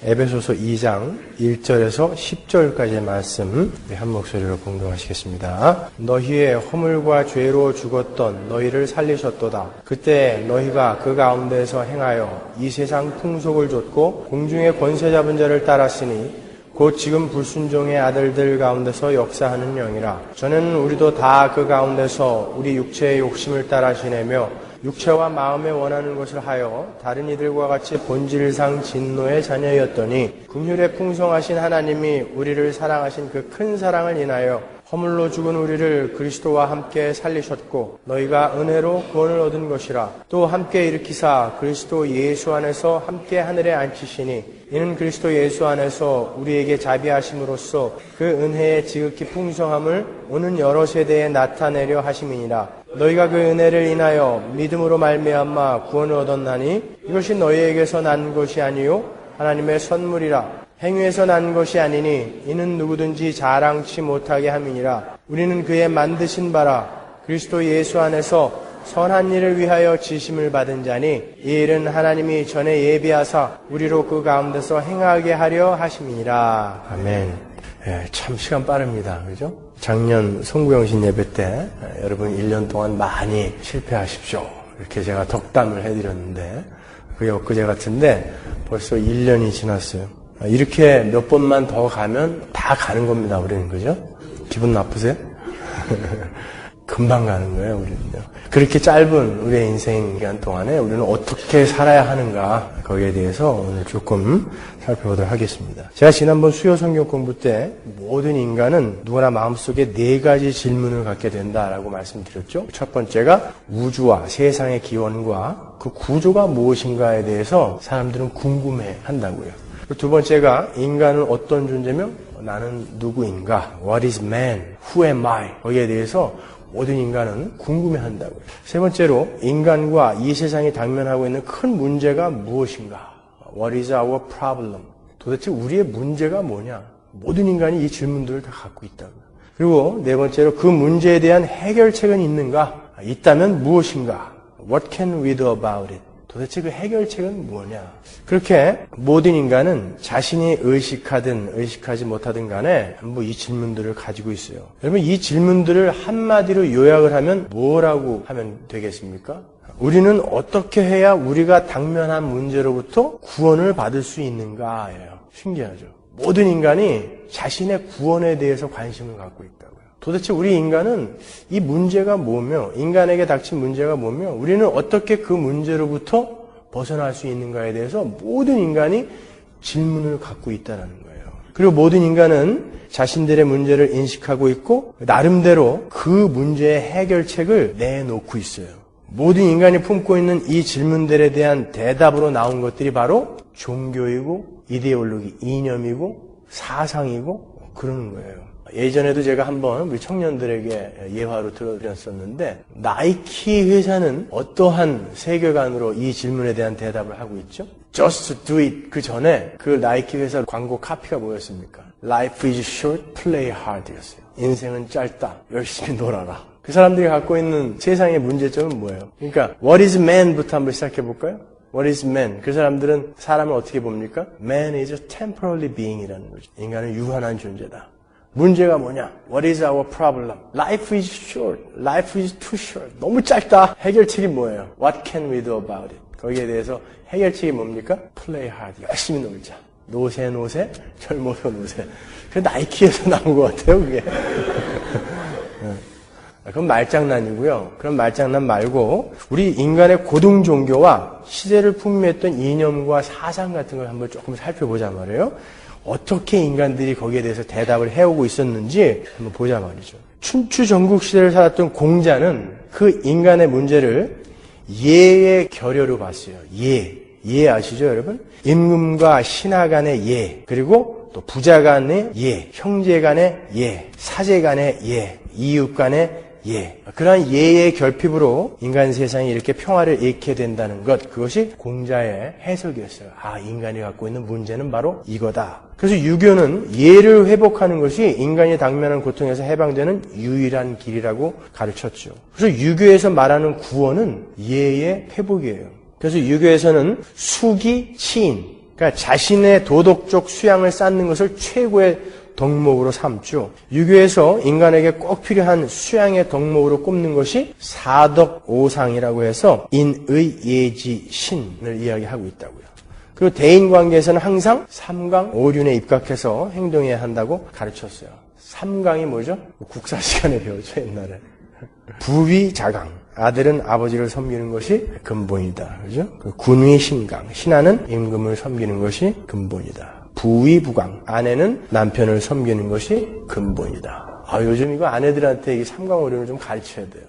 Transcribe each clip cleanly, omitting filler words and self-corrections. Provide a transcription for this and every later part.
에베소서 2장 1절에서 10절까지의 말씀 한 목소리로 봉독하시겠습니다. 너희의 허물과 죄로 죽었던 너희를 살리셨도다. 그때 너희가 그 가운데서 행하여 이 세상 풍속을 좇고 공중의 권세 잡은 자를 따랐으니 곧 지금 불순종의 아들들 가운데서 역사하는 영이라. 저는 우리도 다 그 가운데서 우리 육체의 욕심을 따라 지내며 육체와 마음에 원하는 것을 하여 다른 이들과 같이 본질상 진노의 자녀였더니 긍휼에 풍성하신 하나님이 우리를 사랑하신 그 큰 사랑을 인하여 허물로 죽은 우리를 그리스도와 함께 살리셨고 너희가 은혜로 구원을 얻은 것이라. 또 함께 일으키사 그리스도 예수 안에서 함께 하늘에 앉히시니 이는 그리스도 예수 안에서 우리에게 자비하심으로써 그 은혜의 지극히 풍성함을 오는 여러 세대에 나타내려 하심이니라. 너희가 그 은혜를 인하여 믿음으로 말미암아 구원을 얻었나니 이것이 너희에게서 난 것이 아니요 하나님의 선물이라. 행위에서 난 것이 아니니 이는 누구든지 자랑치 못하게 함이니라. 우리는 그의 만드신 바라 그리스도 예수 안에서 선한 일을 위하여 지심을 받은 자니 이 일은 하나님이 전에 예비하사 우리로 그 가운데서 행하게 하려 하심이니라. 아멘. 참 시간 빠릅니다. 그죠? 작년 송구영신 예배 때 여러분 1년 동안 많이 실패하십시오. 이렇게 제가 덕담을 해드렸는데 그게 엊그제 같은데 벌써 1년이 지났어요. 이렇게 몇 번만 더 가면 다 가는 겁니다, 우리는. 그죠? 기분 나쁘세요? 금방 가는 거예요, 우리는요. 그렇게 짧은 우리의 인생 기간 동안에 우리는 어떻게 살아야 하는가, 거기에 대해서 오늘 조금 살펴보도록 하겠습니다. 제가 지난번 수요 성경 공부 때 모든 인간은 누구나 마음속에 4가지 질문을 갖게 된다라고 말씀드렸죠. 첫 번째가 우주와 세상의 기원과 그 구조가 무엇인가에 대해서 사람들은 궁금해 한다고요. 두 번째가 인간은 어떤 존재며 나는 누구인가? What is man? Who am I? 거기에 대해서 모든 인간은 궁금해한다고요. 세 번째로 인간과 이 세상이 당면하고 있는 큰 문제가 무엇인가? What is our problem? 도대체 우리의 문제가 뭐냐? 모든 인간이 이 질문들을 다 갖고 있다고요. 그리고 네 번째로 그 문제에 대한 해결책은 있는가? 있다면 무엇인가? What can we do about it? 도대체 그 해결책은 뭐냐? 그렇게 모든 인간은 자신이 의식하든 의식하지 못하든 간에 전부 이 질문들을 가지고 있어요. 여러분 이 질문들을 한마디로 요약을 하면 뭐라고 하면 되겠습니까? 우리는 어떻게 해야 우리가 당면한 문제로부터 구원을 받을 수 있는가예요. 신기하죠? 모든 인간이 자신의 구원에 대해서 관심을 갖고 있다고요. 도대체 우리 인간은 이 문제가 뭐며 인간에게 닥친 문제가 뭐며 우리는 어떻게 그 문제로부터 벗어날 수 있는가에 대해서 모든 인간이 질문을 갖고 있다는 거예요. 그리고 모든 인간은 자신들의 문제를 인식하고 있고 나름대로 그 문제의 해결책을 내놓고 있어요. 모든 인간이 품고 있는 이 질문들에 대한 대답으로 나온 것들이 바로 종교이고 이데올로기, 이념이고 사상이고 그러는 거예요. 예전에도 제가 한번 우리 청년들에게 예화로 들어드렸었는데 나이키 회사는 어떠한 세계관으로 이 질문에 대한 대답을 하고 있죠? Just do it 그 전에 그 나이키 회사 광고 카피가 뭐였습니까? Life is short, play hard 였어요. 인생은 짧다, 열심히 놀아라. 그 사람들이 갖고 있는 세상의 문제점은 뭐예요? 그러니까 What is man부터 한번 시작해 볼까요? What is man? 그 사람들은 사람을 어떻게 봅니까? Man is a temporary being이라는 거죠. 인간은 유한한 존재다. 문제가 뭐냐? What is our problem? Life is short. Life is too short. 너무 짧다. 해결책이 뭐예요? What can we do about it? 거기에 대해서 해결책이 뭡니까? Play hard. 열심히 놀자. 노세, 젊어서 노세. 그 나이키에서 나온 것 같아요, 그게. 그건 말장난이고요. 그런 말장난 말고 우리 인간의 고등 종교와 시대를 풍미했던 이념과 사상 같은 걸 한번 조금 살펴보자 말이에요. 어떻게 인간들이 거기에 대해서 대답을 해오고 있었는지 한번 보자 말이죠. 춘추 전국 시대를 살았던 공자는 그 인간의 문제를 예의 결여로 봤어요. 예 아시죠, 여러분? 임금과 신하 간의 예, 그리고 또 부자 간의 예, 형제 간의 예, 사제 간의 예, 이웃 간의 예. 그러한 예의 결핍으로 인간 세상이 이렇게 평화를 잃게 된다는 것, 그것이 공자의 해석이었어요. 아, 인간이 갖고 있는 문제는 바로 이거다. 그래서 유교는 예를 회복하는 것이 인간이 당면한 고통에서 해방되는 유일한 길이라고 가르쳤죠. 그래서 유교에서 말하는 구원은 예의 회복이에요. 그래서 유교에서는 수기, 치인, 그러니까 자신의 도덕적 수양을 쌓는 것을 최고의 덕목으로 삼죠. 유교에서 인간에게 꼭 필요한 수양의 덕목으로 꼽는 것이 사덕오상이라고 해서 인의, 예지, 신을 이야기하고 있다고요. 그리고 대인관계에서는 항상 삼강오륜에 입각해서 행동해야 한다고 가르쳤어요. 삼강이 뭐죠? 국사 시간에 배웠죠, 옛날에. 부위자강. 아들은 아버지를 섬기는 것이 근본이다. 그죠? 군위 신강. 신하는 임금을 섬기는 것이 근본이다. 부위부강. 아내는 남편을 섬기는 것이 근본이다. 요즘 이거 아내들한테 이 삼강오륜을 좀 가르쳐야 돼요.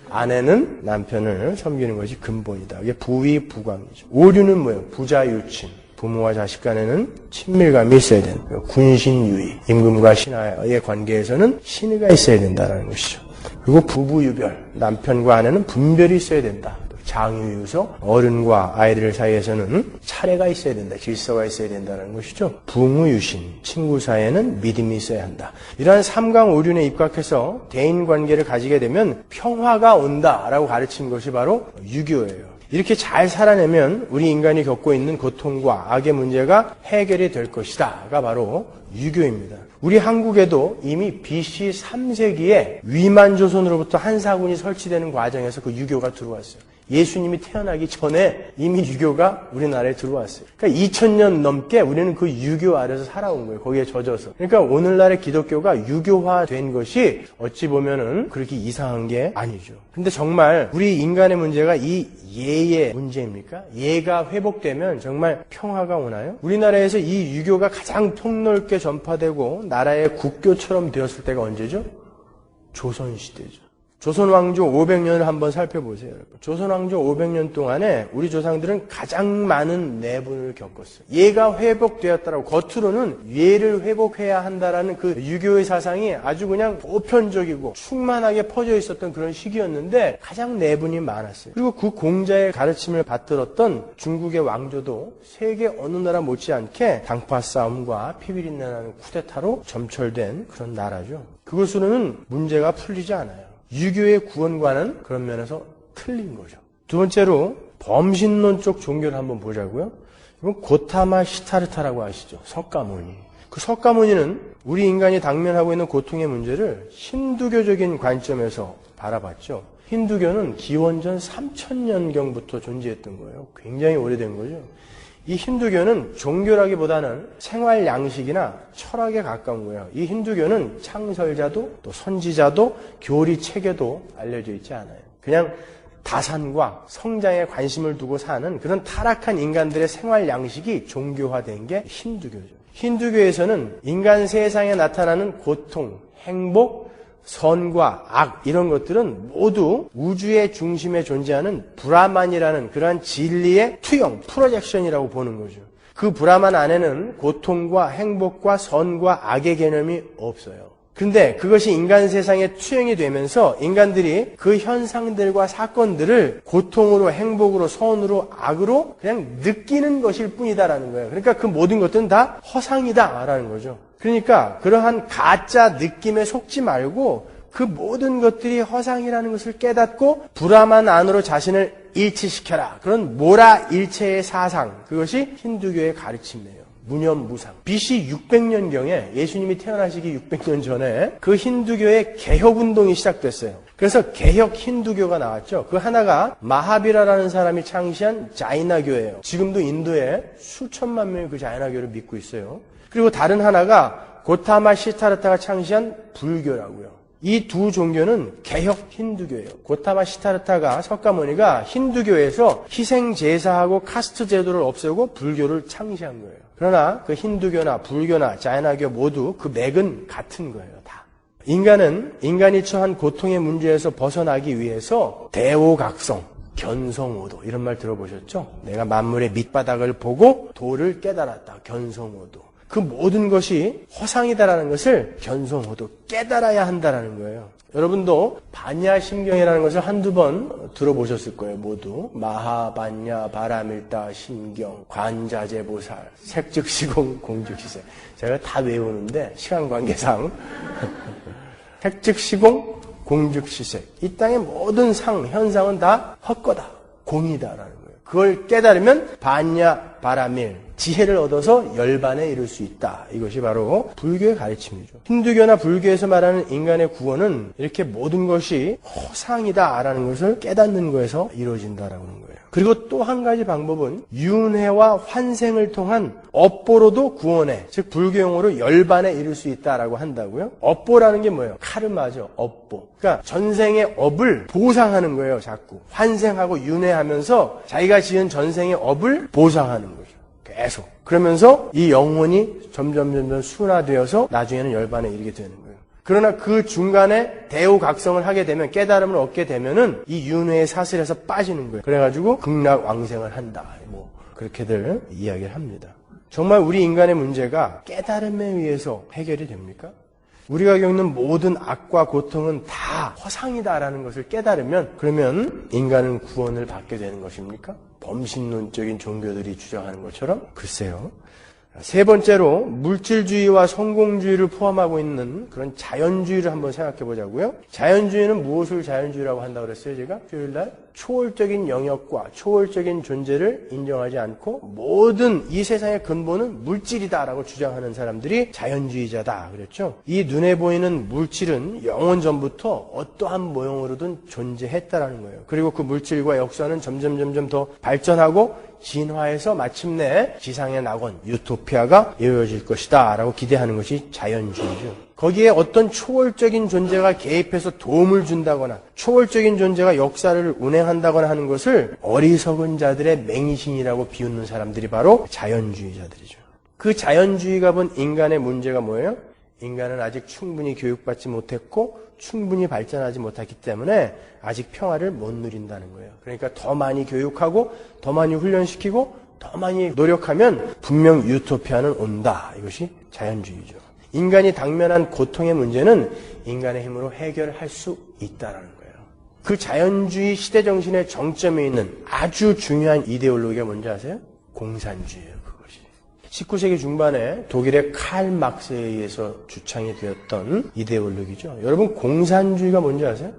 아내는 남편을 섬기는 것이 근본이다. 이게 부위부강이죠. 오륜은 뭐예요? 부자유친. 부모와 자식 간에는 친밀감이 있어야 된다. 군신유의. 임금과 신하의 관계에서는 신의가 있어야 된다는 것이죠. 그리고 부부유별. 남편과 아내는 분별이 있어야 된다. 장유유서, 어른과 아이들 사이에서는 차례가 있어야 된다. 질서가 있어야 된다는 것이죠. 부무유신, 친구 사이에는 믿음이 있어야 한다. 이러한 삼강오륜에 입각해서 대인관계를 가지게 되면 평화가 온다라고 가르친 것이 바로 유교예요. 이렇게 잘 살아내면 우리 인간이 겪고 있는 고통과 악의 문제가 해결이 될 것이다가 바로 유교입니다. 우리 한국에도 이미 BC 3세기에 위만조선으로부터 한사군이 설치되는 과정에서 그 유교가 들어왔어요. 예수님이 태어나기 전에 이미 유교가 우리나라에 들어왔어요. 그러니까 2000년 넘게 우리는 그 유교 아래서 살아온 거예요. 거기에 젖어서. 그러니까 오늘날의 기독교가 유교화된 것이 어찌 보면은 그렇게 이상한 게 아니죠. 근데 정말 우리 인간의 문제가 이 예의 문제입니까? 예가 회복되면 정말 평화가 오나요? 우리나라에서 이 유교가 가장 폭넓게 전파되고 나라의 국교처럼 되었을 때가 언제죠? 조선시대죠. 조선 왕조 500년을 한번 살펴보세요, 여러분. 조선 왕조 500년 동안에 우리 조상들은 가장 많은 내분을 겪었어요. 예가 회복되었다라고 겉으로는 예를 회복해야 한다라는 그 유교의 사상이 아주 그냥 보편적이고 충만하게 퍼져 있었던 그런 시기였는데 가장 내분이 많았어요. 그리고 그 공자의 가르침을 받들었던 중국의 왕조도 세계 어느 나라 못지않게 당파 싸움과 피비린내나는 쿠데타로 점철된 그런 나라죠. 그것으로는 문제가 풀리지 않아요. 유교의 구원과는 그런 면에서 틀린 거죠. 두 번째로 범신론적 종교를 한번 보자고요. 이건 고타마 시타르타라고 아시죠? 석가모니. 그 석가모니는 우리 인간이 당면하고 있는 고통의 문제를 힌두교적인 관점에서 바라봤죠. 힌두교는 기원전 3000년경부터 존재했던 거예요. 굉장히 오래된 거죠. 이 힌두교는 종교라기보다는 생활 양식이나 철학에 가까운 거예요. 이 힌두교는 창설자도 또 선지자도 교리 체계도 알려져 있지 않아요. 그냥 다산과 성장에 관심을 두고 사는 그런 타락한 인간들의 생활 양식이 종교화된 게 힌두교죠. 힌두교에서는 인간 세상에 나타나는 고통, 행복, 선과 악 이런 것들은 모두 우주의 중심에 존재하는 브라만이라는 그러한 진리의 투영, 프로젝션이라고 보는 거죠. 그 브라만 안에는 고통과 행복과 선과 악의 개념이 없어요. 그런데 그것이 인간 세상에 투영이 되면서 인간들이 그 현상들과 사건들을 고통으로, 행복으로, 선으로, 악으로 그냥 느끼는 것일 뿐이다라는 거예요. 그러니까 그 모든 것들은 다 허상이다라는 거죠. 그러니까 그러한 가짜 느낌에 속지 말고 그 모든 것들이 허상이라는 것을 깨닫고 브라만 안으로 자신을 일치시켜라. 그런 모라 일체의 사상, 그것이 힌두교의 가르침이에요. 무념무상. BC 600년경에 예수님이 태어나시기 600년 전에 그 힌두교의 개혁운동이 시작됐어요. 그래서 개혁 힌두교가 나왔죠. 그 하나가 마하비라라는 사람이 창시한 자이나교예요. 지금도 인도에 수천만 명이 그 자이나교를 믿고 있어요. 그리고 다른 하나가 고타마 시타르타가 창시한 불교라고요. 이 두 종교는 개혁 힌두교예요. 고타마 시타르타가 석가모니가 힌두교에서 희생 제사하고 카스트 제도를 없애고 불교를 창시한 거예요. 그러나 그 힌두교나 불교나 자이나교 모두 그 맥은 같은 거예요. 다. 인간은 인간이 처한 고통의 문제에서 벗어나기 위해서 대오각성, 견성오도 이런 말 들어보셨죠? 내가 만물의 밑바닥을 보고 도를 깨달았다. 견성오도. 그 모든 것이 허상이다라는 것을 견성호도 깨달아야 한다라는 거예요. 여러분도 반야심경이라는 것을 한두 번 들어보셨을 거예요. 모두 마하반야, 바라밀다, 심경, 관자재보살, 색즉시공, 공즉시색. 제가 다 외우는데 시간 관계상 색즉시공, 공즉시색. 이 땅의 모든 현상은 다 헛거다, 공이다라는 거예요. 그걸 깨달으면 반야 바라밀, 지혜를 얻어서 열반에 이를 수 있다. 이것이 바로 불교의 가르침이죠. 힌두교나 불교에서 말하는 인간의 구원은 이렇게 모든 것이 허상이다라는 것을 깨닫는 거에서 이루어진다라고 하는 거예요. 그리고 또 한 가지 방법은 윤회와 환생을 통한 업보로도 구원해, 즉 불교용어로 열반에 이를 수 있다라고 한다고요. 업보라는 게 뭐예요? 카르마죠. 업보. 그러니까 전생의 업을 보상하는 거예요. 자꾸 환생하고 윤회하면서 자기가 지은 전생의 업을 보상하는 거죠. 계속. 그러면서 이 영혼이 점점 순화되어서 나중에는 열반에 이르게 되는 거예요. 그러나 그 중간에 대우각성을 하게 되면, 깨달음을 얻게 되면은 이 윤회의 사슬에서 빠지는 거예요. 그래가지고 극락왕생을 한다. 뭐 그렇게들 이야기를 합니다. 정말 우리 인간의 문제가 깨달음에 의해서 해결이 됩니까? 우리가 겪는 모든 악과 고통은 다 허상이다라는 것을 깨달으면, 그러면 인간은 구원을 받게 되는 것입니까? 범신론적인 종교들이 주장하는 것처럼? 글쎄요. 세 번째로 물질주의와 성공주의를 포함하고 있는 그런 자연주의를 한번 생각해 보자고요. 자연주의는 무엇을 자연주의라고 한다고 그랬어요, 제가? 수요일날? 초월적인 영역과 초월적인 존재를 인정하지 않고 모든 이 세상의 근본은 물질이다라고 주장하는 사람들이 자연주의자다 그랬죠. 이 눈에 보이는 물질은 영원 전부터 어떠한 모형으로든 존재했다라는 거예요. 그리고 그 물질과 역사는 점점 더 발전하고 진화해서 마침내 지상의 낙원, 유토피아가 이루어질 것이다 라고 기대하는 것이 자연주의죠. 거기에 어떤 초월적인 존재가 개입해서 도움을 준다거나 초월적인 존재가 역사를 운행한다거나 하는 것을 어리석은 자들의 맹신이라고 비웃는 사람들이 바로 자연주의자들이죠. 그 자연주의가 본 인간의 문제가 뭐예요? 인간은 아직 충분히 교육받지 못했고 충분히 발전하지 못했기 때문에 아직 평화를 못 누린다는 거예요. 그러니까 더 많이 교육하고 더 많이 훈련시키고 더 많이 노력하면 분명 유토피아는 온다. 이것이 자연주의죠. 인간이 당면한 고통의 문제는 인간의 힘으로 해결할 수 있다는 거예요. 그 자연주의 시대정신의 정점에 있는 아주 중요한 이데올로기가 뭔지 아세요? 공산주의예요. 그것이 19세기 중반에 독일의 칼 막스에 의해서 주창이 되었던 이데올로기죠. 여러분, 공산주의가 뭔지 아세요?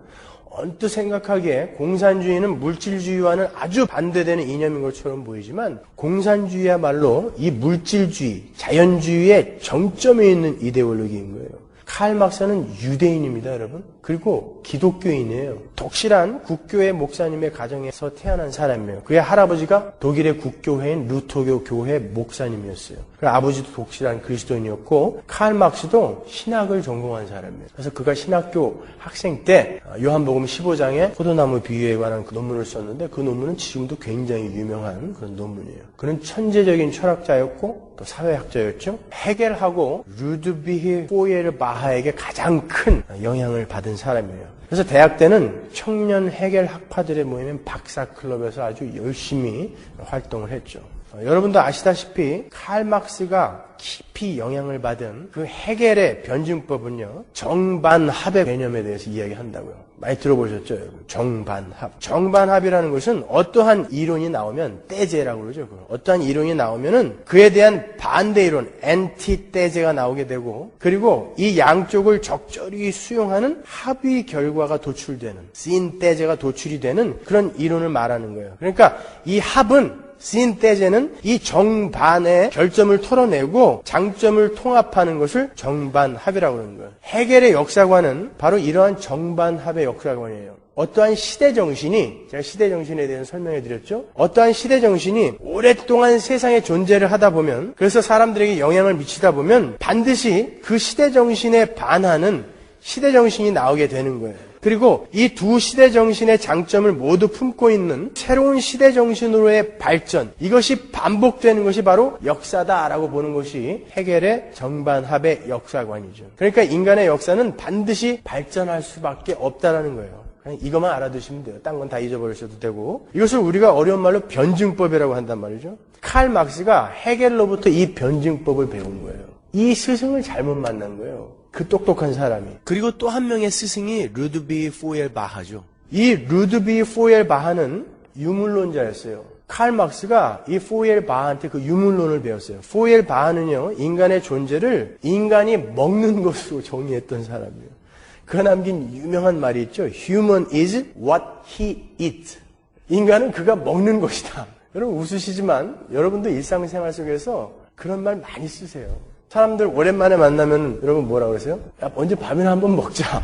언뜻 생각하기에 공산주의는 물질주의와는 아주 반대되는 이념인 것처럼 보이지만, 공산주의야말로 이 물질주의, 자연주의의 정점에 있는 이데올로기인 거예요. 칼 막스는 유대인입니다, 여러분. 그리고 기독교인이에요. 독실한 국교회 목사님의 가정에서 태어난 사람이에요. 그의 할아버지가 독일의 국교회인 루터교 교회 목사님이었어요. 아버지도 독실한 그리스도인이었고, 칼 막스도 신학을 전공한 사람이에요. 그래서 그가 신학교 학생 때 요한복음 15장에 포도나무 비유에 관한 그 논문을 썼는데, 그 논문은 지금도 굉장히 유명한 그런 논문이에요. 그는 천재적인 철학자였고 또 사회학자였죠. 헤겔하고 루드비히 포იერ바하에게 가장 큰 영향을 받은 사람이에요. 그래서 대학 때는 청년 헤겔 학파들의 모임인 박사클럽에서 아주 열심히 활동을 했죠. 여러분도 아시다시피 칼 막스가 깊이 영향을 받은 그 헤겔의 변증법은요, 정반합의 개념에 대해서 이야기한다고요. 많이 들어보셨죠, 여러분? 정반합. 정반합이라는 것은 어떠한 이론이 나오면 떼제라고 그러죠. 어떠한 이론이 나오면은 그에 대한 반대 이론, 엔티떼제가 나오게 되고, 그리고 이 양쪽을 적절히 수용하는 합의 결과가 도출되는, 신떼제가 도출이 되는 그런 이론을 말하는 거예요. 그러니까 이 합은, 신떼제는 이 정반의 결점을 털어내고 장점을 통합하는 것을 정반합이라고 하는 거예요. 헤겔의 역사관은 바로 이러한 정반합의 역사관이에요. 어떠한 시대정신이, 제가 시대정신에 대해서 설명해 드렸죠. 어떠한 시대정신이 오랫동안 세상에 존재를 하다 보면, 그래서 사람들에게 영향을 미치다 보면 반드시 그 시대정신에 반하는 시대정신이 나오게 되는 거예요. 그리고 이 두 시대정신의 장점을 모두 품고 있는 새로운 시대정신으로의 발전, 이것이 반복되는 것이 바로 역사다라고 보는 것이 헤겔의 정반합의 역사관이죠. 그러니까 인간의 역사는 반드시 발전할 수밖에 없다라는 거예요. 그냥 이것만 알아두시면 돼요. 딴 건 다 잊어버리셔도 되고. 이것을 우리가 어려운 말로 변증법이라고 한단 말이죠. 칼 막스가 헤겔로부터 이 변증법을 배운 거예요. 이 스승을 잘못 만난 거예요. 그 똑똑한 사람이. 그리고 또 한 명의 스승이 루드비 포იერ바하죠. 이 루드비 포იერ바하는 유물론자였어요. 칼 막스가 이 포იერ바하한테 그 유물론을 배웠어요. 포იერ바하는요, 인간의 존재를 인간이 먹는 것으로 정의했던 사람이에요. 그가 남긴 유명한 말이 있죠. Human is what he eats. 인간은 그가 먹는 것이다. 여러분 웃으시지만 여러분도 일상생활 속에서 그런 말 많이 쓰세요. 사람들 오랜만에 만나면 여러분 뭐라 그러세요? 야, 언제 밥이나 한번 먹자.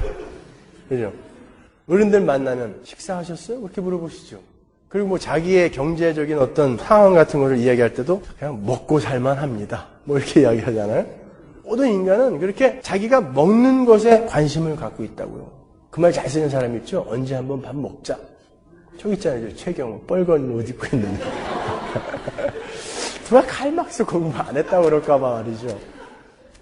그죠? 어른들 만나면 식사하셨어요? 그렇게 물어보시죠. 그리고 뭐 자기의 경제적인 어떤 상황 같은 거를 이야기할 때도 그냥 먹고 살만 합니다. 뭐 이렇게 이야기하잖아요. 모든 인간은 그렇게 자기가 먹는 것에 관심을 갖고 있다고요. 그 말 잘 쓰는 사람 있죠? 언제 한번 밥 먹자. 저기 있잖아요. 최경호. 뻘건 옷 입고 있는데. 누가 칼막스 공부 안 했다고 그럴까봐 말이죠.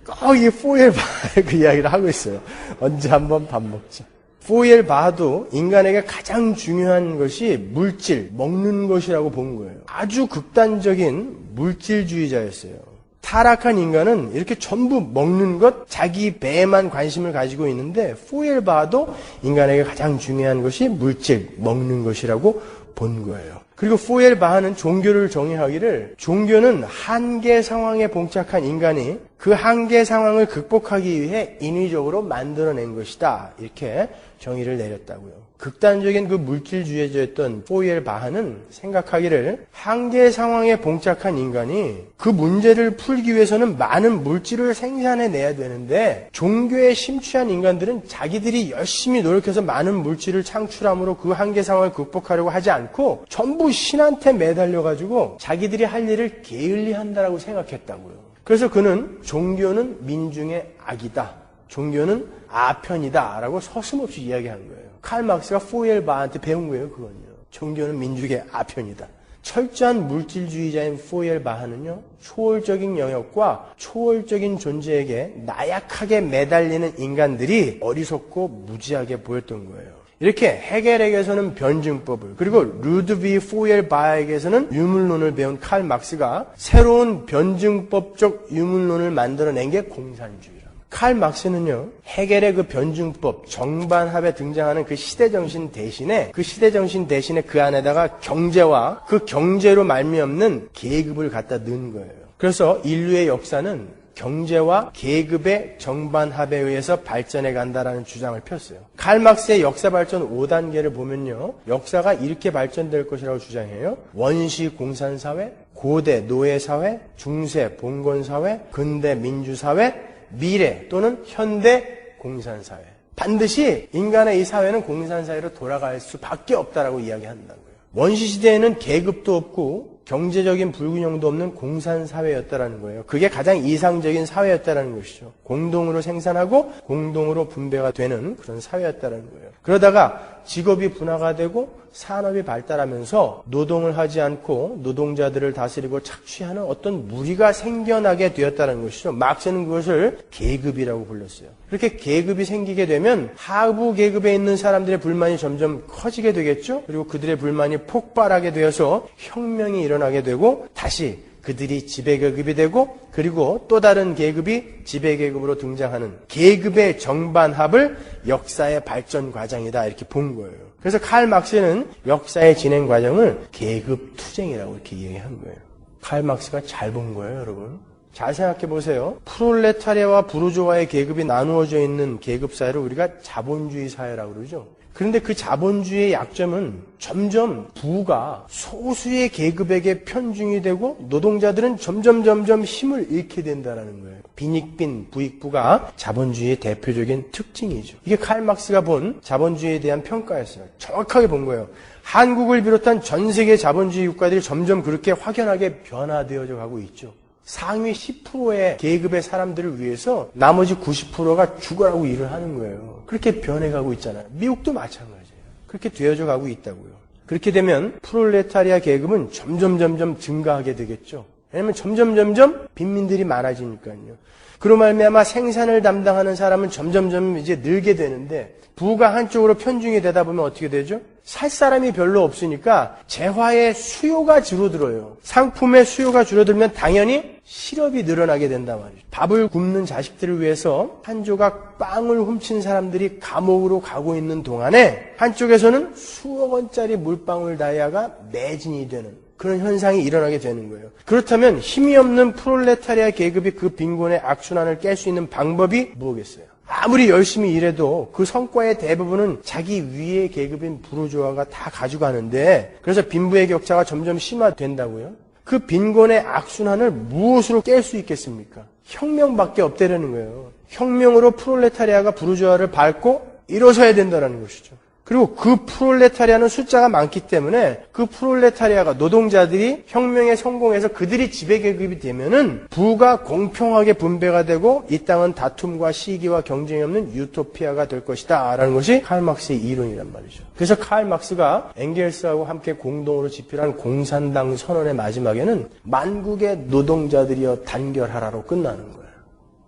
꼭 이 포엘바의 그 이야기를 하고 있어요. 언제 한번 밥 먹자. 포엘바도 인간에게 가장 중요한 것이 물질, 먹는 것이라고 본 거예요. 아주 극단적인 물질주의자였어요. 타락한 인간은 이렇게 전부 먹는 것, 자기 배에만 관심을 가지고 있는데 포엘바도 인간에게 가장 중요한 것이 물질, 먹는 것이라고 본 거예요. 그리고 포엘바하는 종교를 정의하기를 종교는 한계 상황에 봉착한 인간이 그 한계 상황을 극복하기 위해 인위적으로 만들어낸 것이다. 이렇게 정의를 내렸다고요. 극단적인 그 물질주의자였던 포엘바하는 생각하기를 한계 상황에 봉착한 인간이 그 문제를 풀기 위해서는 많은 물질을 생산해내야 되는데 종교에 심취한 인간들은 자기들이 열심히 노력해서 많은 물질을 창출함으로 그 한계 상황을 극복하려고 하지 않고 전부 신한테 매달려가지고 자기들이 할 일을 게을리한다라고 생각했다고요. 그래서 그는 종교는 민중의 악이다. 종교는 아편이다. 라고 서슴없이 이야기한 거예요. 칼 막스가 포엘바한테 배운 거예요. 그건요. 종교는 민중의 아편이다. 철저한 물질주의자인 포엘바하는요. 초월적인 영역과 초월적인 존재에게 나약하게 매달리는 인간들이 어리석고 무지하게 보였던 거예요. 이렇게 헤겔에게서는 변증법을 그리고 루드비 포엘바에게서는 유물론을 배운 칼 막스가 새로운 변증법적 유물론을 만들어낸 게 공산주의랍니다. 칼 막스는요, 헤겔의 그 변증법, 정반합에 등장하는 그 시대정신 대신에 그 안에다가 경제와 그 경제로 말미암는 계급을 갖다 넣은 거예요. 그래서 인류의 역사는 경제와 계급의 정반합에 의해서 발전해 간다라는 주장을 폈어요. 칼 막스의 역사 발전 5단계를 보면요. 역사가 이렇게 발전될 것이라고 주장해요. 원시 공산사회, 고대 노예사회, 중세 봉건사회, 근대 민주사회, 미래 또는 현대 공산사회. 반드시 인간의 이 사회는 공산사회로 돌아갈 수밖에 없다라고 이야기한다고요. 원시시대에는 계급도 없고 경제적인 불균형도 없는 공산사회였다라는 거예요. 그게 가장 이상적인 사회였다라는 것이죠. 공동으로 생산하고 공동으로 분배가 되는 그런 사회였다라는 거예요. 그러다가 직업이 분화가 되고 산업이 발달하면서 노동을 하지 않고 노동자들을 다스리고 착취하는 어떤 무리가 생겨나게 되었다는 것이죠. 막스는 그것을 계급이라고 불렀어요. 그렇게 계급이 생기게 되면 하부 계급에 있는 사람들의 불만이 점점 커지게 되겠죠. 그리고 그들의 불만이 폭발하게 되어서 혁명이 일어나게 되고 다시 그들이 지배계급이 되고 그리고 또 다른 계급이 지배계급으로 등장하는 계급의 정반합을 역사의 발전 과정이다 이렇게 본 거예요. 그래서 칼 막스는 역사의 진행 과정을 계급투쟁이라고 이렇게 이야기한 거예요. 칼 막스가 잘 본 거예요, 여러분. 잘 생각해 보세요. 프롤레타리아와 부르주아의 계급이 나누어져 있는 계급 사회를 우리가 자본주의 사회라고 그러죠. 그런데 그 자본주의의 약점은 점점 부가 소수의 계급에게 편중이 되고 노동자들은 점점 힘을 잃게 된다는 거예요. 빈익빈 부익부가 자본주의의 대표적인 특징이죠. 이게 칼 막스가 본 자본주의에 대한 평가였어요. 정확하게 본 거예요. 한국을 비롯한 전 세계 자본주의 국가들이 점점 그렇게 확연하게 변화되어져 가고 있죠. 상위 10%의 계급의 사람들을 위해서 나머지 90%가 죽어라고 일을 하는 거예요. 그렇게 변해가고 있잖아요. 미국도 마찬가지예요. 그렇게 되어져 가고 있다고요. 그렇게 되면 프롤레타리아 계급은 점점 증가하게 되겠죠. 왜냐하면 점점 빈민들이 많아지니까요. 그로 말미암아 생산을 담당하는 사람은 점점 이제 늘게 되는데 부가 한쪽으로 편중이 되다 보면 어떻게 되죠? 살 사람이 별로 없으니까 재화의 수요가 줄어들어요. 상품의 수요가 줄어들면 당연히 실업이 늘어나게 된단 말이죠. 밥을 굶는 자식들을 위해서 한 조각 빵을 훔친 사람들이 감옥으로 가고 있는 동안에 한쪽에서는 수억 원짜리 물방울 다이아가 매진이 되는 그런 현상이 일어나게 되는 거예요. 그렇다면 힘이 없는 프롤레타리아 계급이 그 빈곤의 악순환을 깰 수 있는 방법이 뭐겠어요? 아무리 열심히 일해도 그 성과의 대부분은 자기 위의 계급인 부르주아가 다 가져가는데, 그래서 빈부의 격차가 점점 심화된다고요. 그 빈곤의 악순환을 무엇으로 깰 수 있겠습니까? 혁명밖에 없다라는 거예요. 혁명으로 프롤레타리아가 부르주아를 밟고 일어서야 된다는 것이죠. 그리고 그 프롤레타리아는 숫자가 많기 때문에 그 프롤레타리아가 노동자들이 혁명에 성공해서 그들이 지배계급이 되면은 부가 공평하게 분배가 되고 이 땅은 다툼과 시기와 경쟁이 없는 유토피아가 될 것이다 라는 것이 칼 막스의 이론이란 말이죠. 그래서 칼 막스가 엥겔스하고 함께 공동으로 집필한 공산당 선언의 마지막에는 만국의 노동자들이여 단결하라로 끝나는 거예요.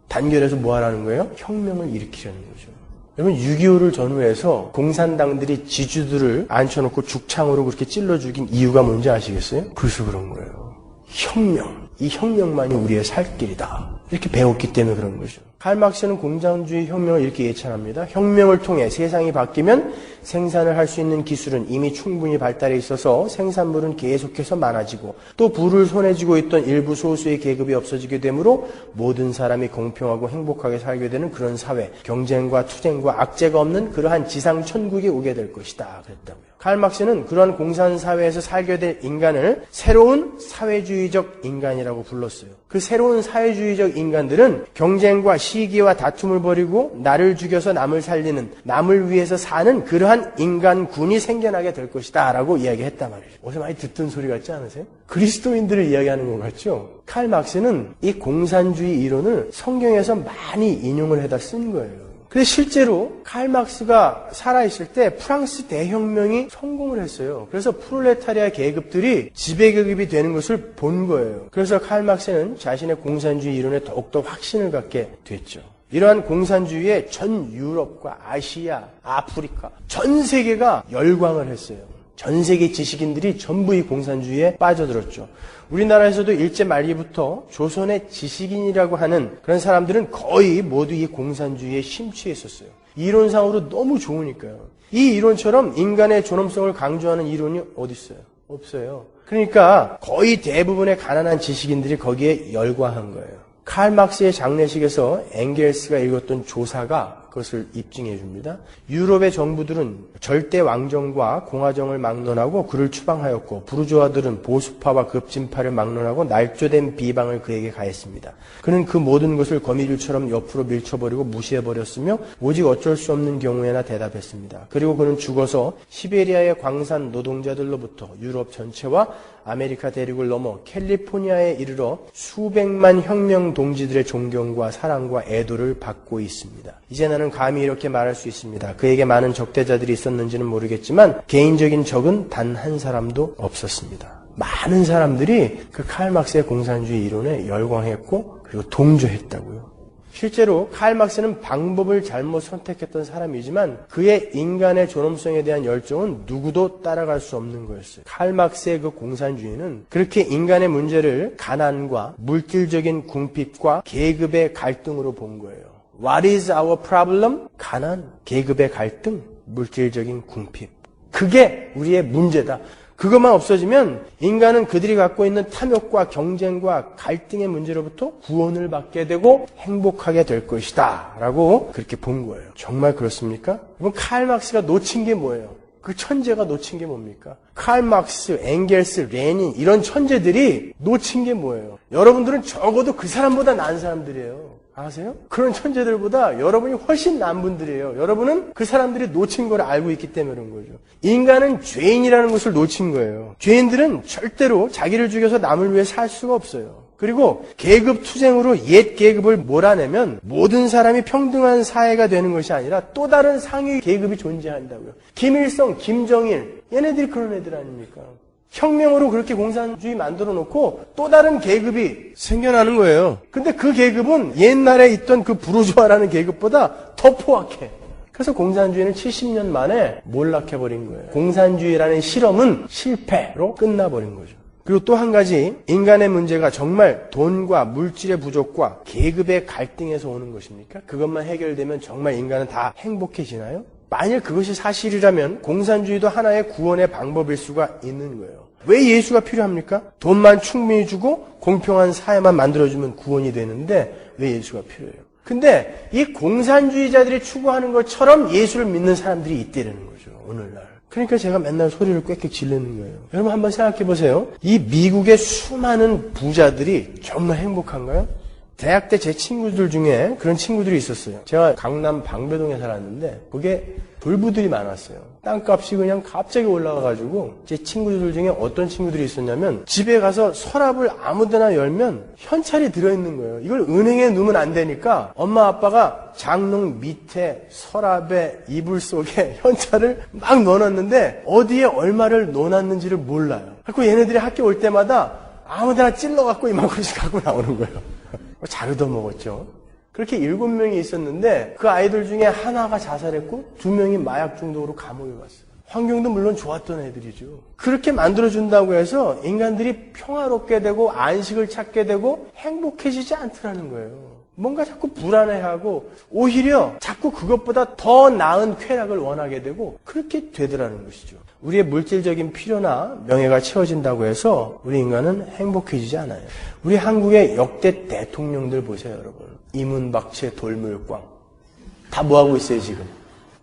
단결해서 뭐 하라는 거예요? 혁명을 일으키려는 거죠. 여러분 6.25를 전후해서 공산당들이 지주들을 앉혀놓고 죽창으로 그렇게 찔러 죽인 이유가 뭔지 아시겠어요? 그래서 그런 거예요. 혁명. 이 혁명만이 우리의 살 길이다. 이렇게 배웠기 때문에 그런 거죠. 칼 막스는 공산주의 혁명을 이렇게 예찬합니다. 혁명을 통해 세상이 바뀌면 생산을 할 수 있는 기술은 이미 충분히 발달해 있어서 생산물은 계속해서 많아지고 또 부를 손에 쥐고 있던 일부 소수의 계급이 없어지게 되므로 모든 사람이 공평하고 행복하게 살게 되는 그런 사회, 경쟁과 투쟁과 악재가 없는 그러한 지상 천국이 오게 될 것이다. 그랬다고요. 칼 막스는 그러한 공산사회에서 살게 될 인간을 새로운 사회주의적 인간이라고 불렀어요. 그 새로운 사회주의적 인간들은 경쟁과 시기와 다툼을 벌이고 나를 죽여서 남을 살리는, 남을 위해서 사는 그러한 인간군이 생겨나게 될 것이다 라고 이야기했단 말이죠. 어디서 많이 듣던 소리 같지 않으세요? 그리스도인들을 이야기하는 것 같죠? 칼 막스는 이 공산주의 이론을 성경에서 많이 인용을 해다 쓴 거예요. 근데 실제로 칼 막스가 살아있을 때 프랑스 대혁명이 성공을 했어요. 그래서 프롤레타리아 계급들이 지배계급이 되는 것을 본 거예요. 그래서 칼 막스는 자신의 공산주의 이론에 더욱더 확신을 갖게 됐죠. 이러한 공산주의에 전 유럽과 아시아, 아프리카, 전 세계가 열광을 했어요. 전 세계 지식인들이 전부 이 공산주의에 빠져들었죠. 우리나라에서도 일제 말기부터 조선의 지식인이라고 하는 그런 사람들은 거의 모두 이 공산주의에 심취했었어요. 이론상으로 너무 좋으니까요. 이 이론처럼 인간의 존엄성을 강조하는 이론이 어디 있어요? 없어요. 그러니까 거의 대부분의 가난한 지식인들이 거기에 열광한 거예요. 칼 막스의 장례식에서 엥겔스가 읽었던 조사가 그것을 입증해 줍니다. 유럽의 정부들은 절대 왕정과 공화정을 막론하고 그를 추방하였고 부르주아들은 보수파와 급진파를 막론하고 날조된 비방을 그에게 가했습니다. 그는 그 모든 것을 거미줄처럼 옆으로 밀쳐버리고 무시해버렸으며 오직 어쩔 수 없는 경우에나 대답했습니다. 그리고 그는 죽어서 시베리아의 광산 노동자들로부터 유럽 전체와 아메리카 대륙을 넘어 캘리포니아에 이르러 수백만 혁명 동지들의 존경과 사랑과 애도를 받고 있습니다. 이제 나는 감히 이렇게 말할 수 있습니다. 그에게 많은 적대자들이 있었는지는 모르겠지만 개인적인 적은 단 한 사람도 없었습니다. 많은 사람들이 그 칼 막스의 공산주의 이론에 열광했고 그리고 동조했다고요. 실제로 칼 막스는 방법을 잘못 선택했던 사람이지만 그의 인간의 존엄성에 대한 열정은 누구도 따라갈 수 없는 거였어요. 칼 막스의 그 공산주의는 그렇게 인간의 문제를 가난과 물질적인 궁핍과 계급의 갈등으로 본 거예요. What is our problem? 가난, 계급의 갈등, 물질적인 궁핍. 그게 우리의 문제다. 그것만 없어지면 인간은 그들이 갖고 있는 탐욕과 경쟁과 갈등의 문제로부터 구원을 받게 되고 행복하게 될 것이다 라고 그렇게 본 거예요. 정말 그렇습니까? 그럼 칼 막스가 놓친 게 뭐예요? 그 천재가 놓친 게 뭡니까? 칼 막스, 엥겔스, 레닌 이런 천재들이 놓친 게 뭐예요? 여러분들은 적어도 그 사람보다 나은 사람들이에요. 아세요? 그런 천재들보다 여러분이 훨씬 나은 분들이에요. 여러분은 그 사람들이 놓친 걸 알고 있기 때문에 그런 거죠. 인간은 죄인이라는 것을 놓친 거예요. 죄인들은 절대로 자기를 죽여서 남을 위해 살 수가 없어요. 그리고 계급 투쟁으로 옛 계급을 몰아내면 모든 사람이 평등한 사회가 되는 것이 아니라 또 다른 상위 계급이 존재한다고요. 김일성, 김정일 얘네들이 그런 애들 아닙니까? 혁명으로 그렇게 공산주의 만들어 놓고 또 다른 계급이 생겨나는 거예요. 근데 그 계급은 옛날에 있던 그 부르주아라는 계급보다 더 포악해. 그래서 공산주의는 70년 만에 몰락해버린 거예요. 공산주의라는 실험은 실패로 끝나버린 거죠. 그리고 또 한 가지 인간의 문제가 정말 돈과 물질의 부족과 계급의 갈등에서 오는 것입니까? 그것만 해결되면 정말 인간은 다 행복해지나요? 만일 그것이 사실이라면 공산주의도 하나의 구원의 방법일 수가 있는 거예요. 왜 예수가 필요합니까? 돈만 충분히 주고 공평한 사회만 만들어주면 구원이 되는데 왜 예수가 필요해요? 근데 이 공산주의자들이 추구하는 것처럼 예수를 믿는 사람들이 있다는 거죠, 오늘날. 그러니까 제가 맨날 소리를 꽥꽥 지르는 거예요. 여러분 한번 생각해 보세요. 이 미국의 수많은 부자들이 정말 행복한가요? 대학 때 제 친구들 중에 그런 친구들이 있었어요. 제가 강남 방배동에 살았는데 거기에 돌부들이 많았어요. 땅값이 그냥 갑자기 올라가가지고 제 친구들 중에 어떤 친구들이 있었냐면 집에 가서 서랍을 아무데나 열면 현찰이 들어있는 거예요. 이걸 은행에 넣으면 안 되니까 엄마 아빠가 장롱 밑에 서랍에 이불 속에 현찰을 막 넣어놨는데 어디에 얼마를 넣어놨는지를 몰라요. 그래서 얘네들이 학교 올 때마다 아무데나 찔러갖고 이만큼씩 갖고 나오는 거예요. 잘 얻어먹었죠. 그렇게 7명이 있었는데 그 아이들 중에 하나가 자살했고 2명이 마약 중독으로 감옥에 갔어요. 환경도 물론 좋았던 애들이죠. 그렇게 만들어준다고 해서 인간들이 평화롭게 되고 안식을 찾게 되고 행복해지지 않더라는 거예요. 뭔가 자꾸 불안해하고 오히려 자꾸 그것보다 더 나은 쾌락을 원하게 되고 그렇게 되더라는 것이죠. 우리의 물질적인 필요나 명예가 채워진다고 해서 우리 인간은 행복해지지 않아요. 우리 한국의 역대 대통령들 보세요, 여러분. 이문박채, 돌물광. 다 뭐하고 있어요, 지금?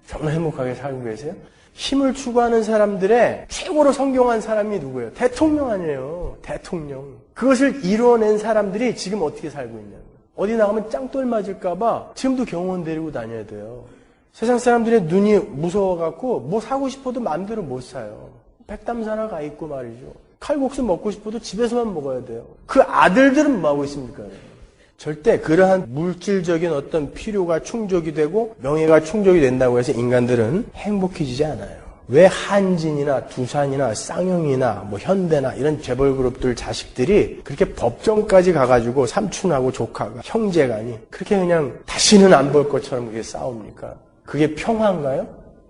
정말 행복하게 살고 계세요? 힘을 추구하는 사람들의 최고로 성공한 사람이 누구예요? 대통령 아니에요. 대통령. 그것을 이루어낸 사람들이 지금 어떻게 살고 있냐고요. 어디 나가면 짱돌 맞을까봐 지금도 경호원 데리고 다녀야 돼요. 세상 사람들의 눈이 무서워갖고 뭐 사고 싶어도 마음대로 못 사요. 백담사나 가 있고 말이죠. 칼국수 먹고 싶어도 집에서만 먹어야 돼요. 그 아들들은 뭐 하고 있습니까? 절대 그러한 물질적인 어떤 필요가 충족이 되고 명예가 충족이 된다고 해서 인간들은 행복해지지 않아요. 왜 한진이나 두산이나 쌍용이나 뭐 현대나 이런 재벌그룹들 자식들이 그렇게 법정까지 가가지고 삼촌하고 조카가 형제간이 그렇게 그냥 다시는 안 볼 것처럼 그렇게 싸웁니까? 그게 평화인가요?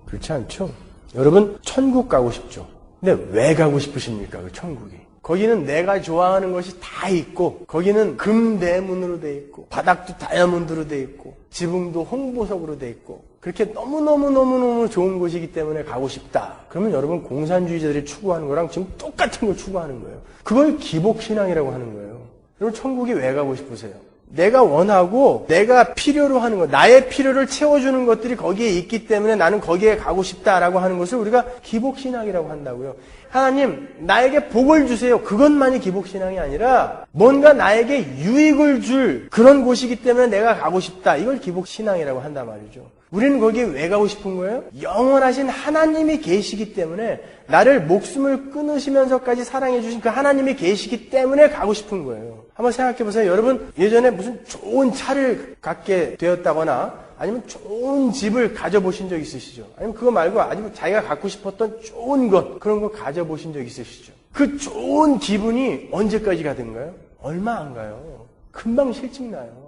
그렇지 않죠. 여러분 천국 가고 싶죠. 근데 왜 가고 싶으십니까? 그 천국이. 거기는 내가 좋아하는 것이 다 있고 거기는 금대문으로 돼 있고 바닥도 다이아몬드로 돼 있고 지붕도 홍보석으로 돼 있고 그렇게 너무너무 좋은 곳이기 때문에 가고 싶다. 그러면 여러분 공산주의자들이 추구하는 거랑 지금 똑같은 걸 추구하는 거예요. 그걸 기복신앙이라고 하는 거예요. 여러분 천국이 왜 가고 싶으세요? 내가 원하고 내가 필요로 하는 것, 나의 필요를 채워주는 것들이 거기에 있기 때문에 나는 거기에 가고 싶다라고 하는 것을 우리가 기복신앙이라고 한다고요. 하나님 나에게 복을 주세요. 그것만이 기복신앙이 아니라 뭔가 나에게 유익을 줄 그런 곳이기 때문에 내가 가고 싶다. 이걸 기복신앙이라고 한단 말이죠. 우리는 거기에 왜 가고 싶은 거예요? 영원하신 하나님이 계시기 때문에 나를 목숨을 끊으시면서까지 사랑해 주신 그 하나님이 계시기 때문에 가고 싶은 거예요. 한번 생각해 보세요. 여러분 예전에 무슨 좋은 차를 갖게 되었다거나 아니면 좋은 집을 가져보신 적 있으시죠? 아니면 그거 말고 아주 자기가 갖고 싶었던 좋은 것 그런 거 가져보신 적 있으시죠? 그 좋은 기분이 언제까지 가든가요? 얼마 안 가요. 금방 실증나요.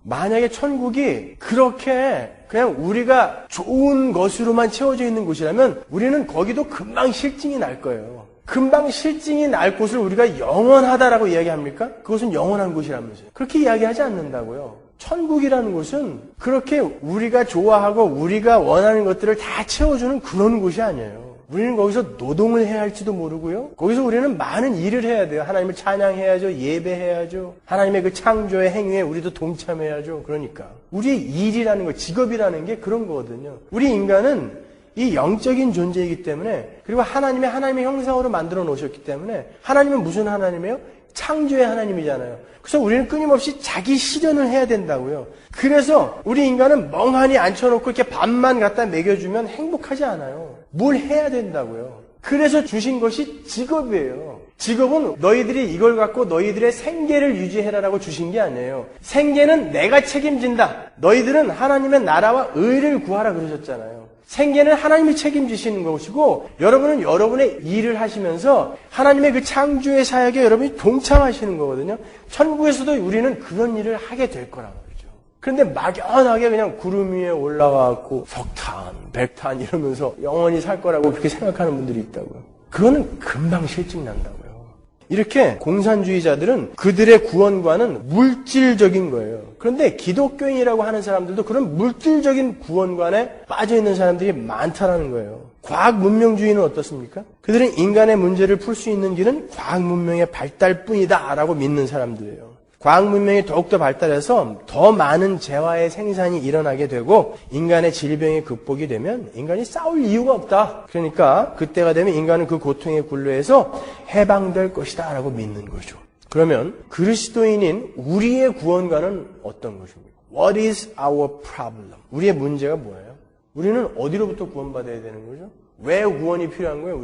만약에 천국이 그렇게 그냥 우리가 좋은 것으로만 채워져 있는 곳이라면 우리는 거기도 금방 실증이 날 거예요. 금방 실증이 날 곳을 우리가 영원하다라고 이야기합니까? 그것은 영원한 곳이라면서요. 그렇게 이야기하지 않는다고요. 천국이라는 곳은 그렇게 우리가 좋아하고 우리가 원하는 것들을 다 채워주는 그런 곳이 아니에요. 우리는 거기서 노동을 해야 할지도 모르고요. 거기서 우리는 많은 일을 해야 돼요. 하나님을 찬양해야죠. 예배해야죠. 하나님의 그 창조의 행위에 우리도 동참해야죠. 그러니까 우리의 일이라는 거, 직업이라는 게 그런 거거든요. 우리 인간은 이 영적인 존재이기 때문에 그리고 하나님의 형상으로 만들어 놓으셨기 때문에 하나님은 무슨 하나님이에요? 창조의 하나님이잖아요. 그래서 우리는 끊임없이 자기 실현을 해야 된다고요. 그래서 우리 인간은 멍하니 앉혀놓고 이렇게 밥만 갖다 먹여주면 행복하지 않아요. 뭘 해야 된다고요. 그래서 주신 것이 직업이에요. 직업은 너희들이 이걸 갖고 너희들의 생계를 유지해라라고 주신 게 아니에요. 생계는 내가 책임진다. 너희들은 하나님의 나라와 의를 구하라 그러셨잖아요. 생계는 하나님이 책임지시는 것이고 여러분은 여러분의 일을 하시면서 하나님의 그 창조의 사역에 여러분이 동참하시는 거거든요. 천국에서도 우리는 그런 일을 하게 될 거란 말이죠. 그런데 막연하게 그냥 구름 위에 올라가고 석탄, 백탄 이러면서 영원히 살 거라고 그렇게 생각하는 분들이 있다고요. 그거는 금방 실증난다고요. 이렇게 공산주의자들은 그들의 구원관은 물질적인 거예요. 그런데 기독교인이라고 하는 사람들도 그런 물질적인 구원관에 빠져있는 사람들이 많다라는 거예요. 과학 문명주의는 어떻습니까? 그들은 인간의 문제를 풀 수 있는 길은 과학 문명의 발달뿐이다 라고 믿는 사람들이에요. 과학 문명이 더욱더 발달해서 더 많은 재화의 생산이 일어나게 되고 인간의 질병이 극복이 되면 인간이 싸울 이유가 없다. 그러니까 그때가 되면 인간은 그 고통의 굴레에서 해방될 것이다 라고 믿는 거죠. 그러면 그리스도인인 우리의 구원과는 어떤 것입니까? What is our problem? 우리의 문제가 뭐예요? 우리는 어디로부터 구원받아야 되는 거죠? 왜 구원이 필요한 거예요,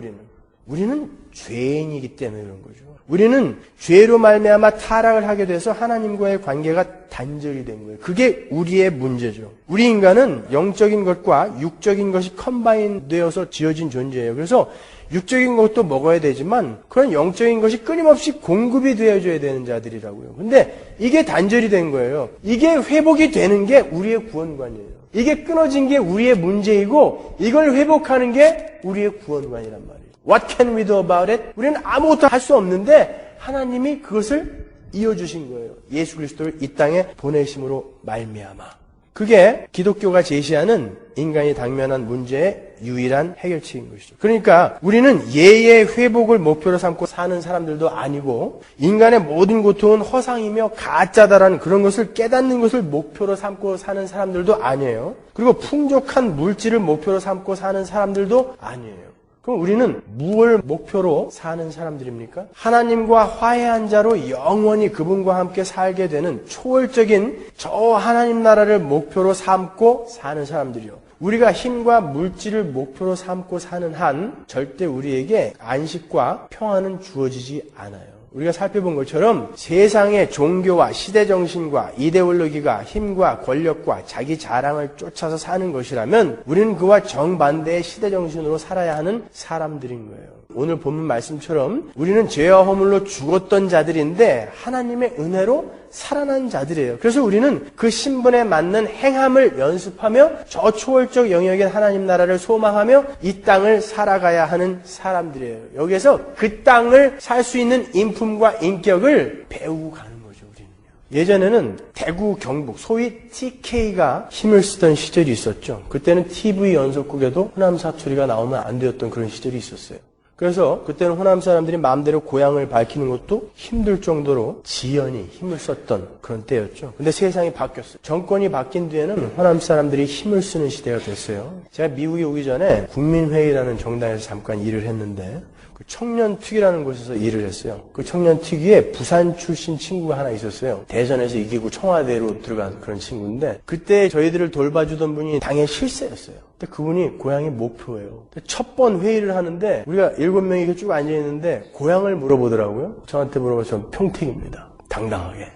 우리는 죄인이기 때문에 그런 거죠. 우리는 죄로 말미암아 타락을 하게 돼서 하나님과의 관계가 단절이 된 거예요. 그게 우리의 문제죠. 우리 인간은 영적인 것과 육적인 것이 컴바인 되어서 지어진 존재예요. 그래서 육적인 것도 먹어야 되지만 그런 영적인 것이 끊임없이 공급이 되어줘야 되는 자들이라고요. 근데 이게 단절이 된 거예요. 이게 회복이 되는 게 우리의 구원관이에요. 이게 끊어진 게 우리의 문제이고 이걸 회복하는 게 우리의 구원관이란 말이에요. What can we do about it? 우리는 아무것도 할 수 없는데 하나님이 그것을 이어주신 거예요. 예수 그리스도를 이 땅에 보내심으로 말미암아. 그게 기독교가 제시하는 인간이 당면한 문제의 유일한 해결책인 것이죠. 그러니까 우리는 예의 회복을 목표로 삼고 사는 사람들도 아니고 인간의 모든 고통은 허상이며 가짜다라는 그런 것을 깨닫는 것을 목표로 삼고 사는 사람들도 아니에요. 그리고 풍족한 물질을 목표로 삼고 사는 사람들도 아니에요. 그럼 우리는 무엇을 목표로 사는 사람들입니까? 하나님과 화해한 자로 영원히 그분과 함께 살게 되는 초월적인 저 하나님 나라를 목표로 삼고 사는 사람들이요. 우리가 힘과 물질을 목표로 삼고 사는 한 절대 우리에게 안식과 평안은 주어지지 않아요. 우리가 살펴본 것처럼 세상의 종교와 시대정신과 이데올로기가 힘과 권력과 자기 자랑을 쫓아서 사는 것이라면 우리는 그와 정반대의 시대정신으로 살아야 하는 사람들인 거예요. 오늘 본문 말씀처럼 우리는 죄와 허물로 죽었던 자들인데 하나님의 은혜로 살아난 자들이에요. 그래서 우리는 그 신분에 맞는 행함을 연습하며 저 초월적 영역의 하나님 나라를 소망하며 이 땅을 살아가야 하는 사람들이에요. 여기에서 그 땅을 살 수 있는 인품과 인격을 배우고 가는 거죠, 우리는요. 예전에는 대구, 경북, 소위 TK가 힘을 쓰던 시절이 있었죠. 그때는 TV 연속극에도 호남 사투리가 나오면 안 되었던 그런 시절이 있었어요. 그래서 그때는 호남 사람들이 마음대로 고향을 밝히는 것도 힘들 정도로 지연이 힘을 썼던 그런 때였죠. 근데 세상이 바뀌었어요. 정권이 바뀐 뒤에는 호남 사람들이 힘을 쓰는 시대가 됐어요. 제가 미국에 오기 전에 국민회의라는 정당에서 잠깐 일을 했는데 그 청년특위라는 곳에서 일을 했어요. 그 청년특위에 부산 출신 친구가 하나 있었어요. 대전에서 이기고 청와대로 들어간 그런 친구인데 그때 저희들을 돌봐주던 분이 당의 실세였어요. 근데 그분이 고향이 목표예요. 첫 번 회의를 하는데 우리가 7명이 이렇게 쭉 앉아있는데 고향을 물어보더라고요. 저한테 물어봐서 전 평택입니다. 당당하게.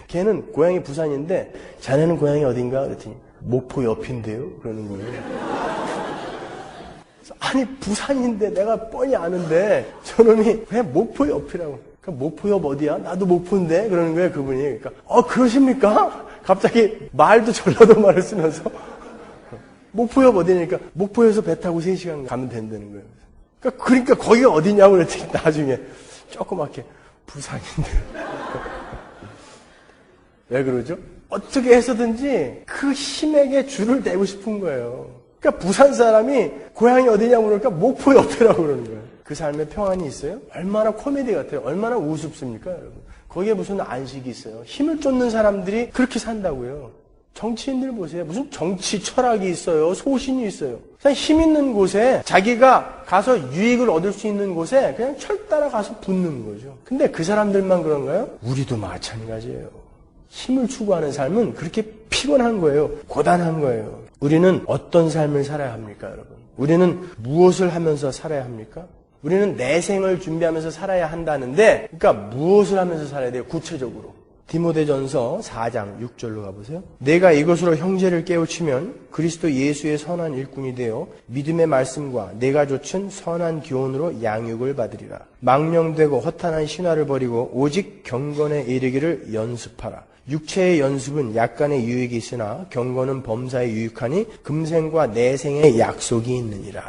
걔는 고향이 부산인데 자네는 고향이 어딘가? 그랬더니 목포 옆인데요? 그러는 거예요. 아니 부산인데 내가 뻔히 아는데 저놈이 왜 목포 옆이라고. 그러니까 목포 옆 어디야? 나도 목포인데? 그러는 거예요 그분이. 그러니까 그러십니까? 갑자기 말도 전라도 말을 쓰면서 목포 옆 어디냐니까 목포에서 배 타고 3시간 가면 된다는 거예요. 그러니까 거기가 어디냐고 그랬더니 나중에 조그맣게 부산인데. 왜 그러죠? 어떻게 해서든지 그 힘에게 줄을 대고 싶은 거예요. 그러니까 부산 사람이 고향이 어디냐고 그러니까 목포 옆이라고 그러는 거예요. 그 삶에 평안이 있어요? 얼마나 코미디 같아요. 얼마나 우습습니까, 여러분? 거기에 무슨 안식이 있어요? 힘을 쫓는 사람들이 그렇게 산다고요. 정치인들 보세요. 무슨 정치 철학이 있어요. 소신이 있어요. 그냥 힘 있는 곳에 자기가 가서 유익을 얻을 수 있는 곳에 그냥 철 따라 가서 붙는 거죠. 근데 그 사람들만 그런가요? 우리도 마찬가지예요. 힘을 추구하는 삶은 그렇게 피곤한 거예요. 고단한 거예요. 우리는 어떤 삶을 살아야 합니까, 여러분? 우리는 무엇을 하면서 살아야 합니까? 우리는 내생을 준비하면서 살아야 한다는데, 그러니까 무엇을 하면서 살아야 돼요, 구체적으로? 디모데전서 4장 6절로 가보세요. 내가 이것으로 형제를 깨우치면 그리스도 예수의 선한 일꾼이 되어 믿음의 말씀과 내가 좇은 선한 교훈으로 양육을 받으리라. 망령되고 허탄한 신화를 버리고 오직 경건에 이르기를 연습하라. 육체의 연습은 약간의 유익이 있으나 경건은 범사에 유익하니 금생과 내생의 약속이 있느니라.